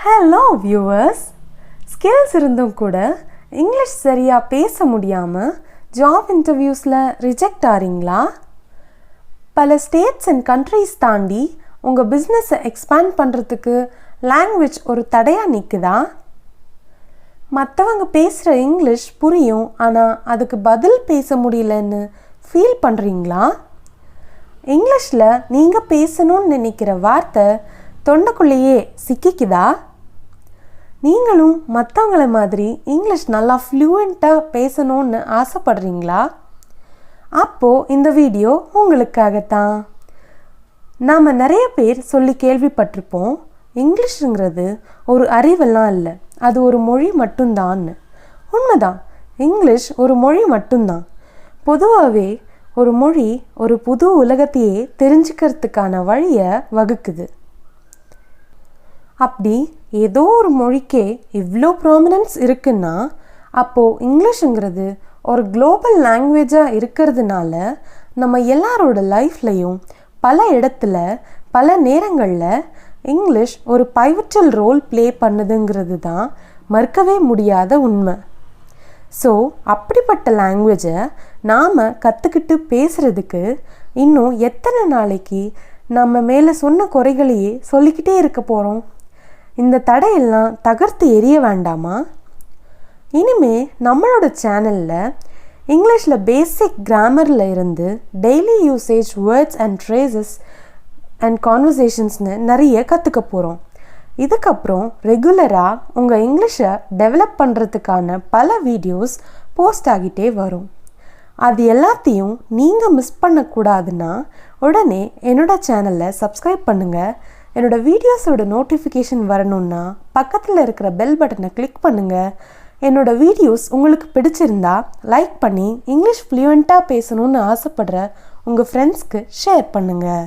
Hello viewers, skills இருந்தும் கூட English சரியாக பேச முடியாமல் ஜாப் இன்டர்வியூஸில் ரிஜெக்ட் ஆகிறீங்களா? பல ஸ்டேட்ஸ் அண்ட் கண்ட்ரீஸ் தாண்டி உங்கள் பிஸ்னஸை எக்ஸ்பேண்ட் பண்ணுறதுக்கு லாங்குவேஜ் ஒரு தடையாக நிற்குதா? மற்றவங்க பேசுகிற இங்கிலீஷ் புரியும், ஆனால் அதுக்கு பதில் பேச முடியலன்னு ஃபீல் பண்ணுறீங்களா? இங்கிலீஷில் நீங்கள் பேசணும்னு நினைக்கிற வார்த்தை தொண்டைக்குள்ளேயே சிக்கிக்குதா? நீங்களும் மற்றவங்கள மாதிரி இங்கிலீஷ் நல்லா ஃப்ளூயண்ட்டாக பேசணும்னு ஆசைப்படுறீங்களா? அப்போது இந்த வீடியோ உங்களுக்காகத்தான். நாம் நிறைய பேர் சொல்லி கேள்விப்பட்டிருப்போம், இங்கிலீஷுங்கிறது ஒரு அறிவெல்லாம் இல்லை, அது ஒரு மொழி மட்டும்தான்னு. உண்மைதான், இங்கிலீஷ் ஒரு மொழி மட்டும்தான். பொதுவாகவே ஒரு மொழி ஒரு புது உலகத்தையே தெரிஞ்சுக்கிறதுக்கான வழியை வகுக்குது. அப்படி ஏதோ ஒரு மொழிக்கே இவ்வளோ ப்ராமினன்ஸ் இருக்குன்னா, அப்போது இங்கிலீஷுங்கிறது ஒரு குளோபல் லாங்குவேஜாக இருக்கிறதுனால நம்ம எல்லாரோட லைஃப்லையும் பல இடத்துல பல நேரங்களில் இங்கிலீஷ் ஒரு பைவட்டல் ரோல் ப்ளே பண்ணுதுங்கிறது தான் மறுக்கவே முடியாத உண்மை. ஸோ அப்படிப்பட்ட லாங்குவேஜை நாம் கற்றுக்கிட்டு பேசுகிறதுக்கு இன்னும் எத்தனை நாளைக்கு நம்ம மேலே சொன்ன குறைகளையே சொல்லிக்கிட்டே இருக்க போகிறோம்? இந்த தடையெல்லாம் தகர்த்து எரிய வேண்டாமா? இனிமே நம்மளோட சேனலில் இங்கிலீஷில் பேசிக் கிராமரில் இருந்து daily usage words and phrases and கான்வர்சேஷன்ஸ்னு நிறைய கற்றுக்க போகிறோம். இதுக்கப்புறம் ரெகுலராக உங்கள் இங்கிலீஷை டெவலப் பண்ணுறதுக்கான பல வீடியோஸ் போஸ்ட் ஆகிட்டே வரும். அது எல்லாத்தையும் நீங்கள் மிஸ் பண்ணக்கூடாதுன்னா உடனே என்னோடய சேனலை சப்ஸ்கிரைப் பண்ணுங்கள். என்னோடய வீடியோஸோட நோட்டிஃபிகேஷன் வரணுன்னா பக்கத்தில் இருக்கிற பெல் பட்டனை கிளிக் பண்ணுங்கள். என்னோடய வீடியோஸ் உங்களுக்கு பிடிச்சிருந்தா லைக் பண்ணி இங்கிலீஷ் ஃப்ளூயண்ட்டாக பேசணுன்னு ஆசைப்படுற உங்கள் ஃப்ரெண்ட்ஸ்க்கு ஷேர் பண்ணுங்கள்.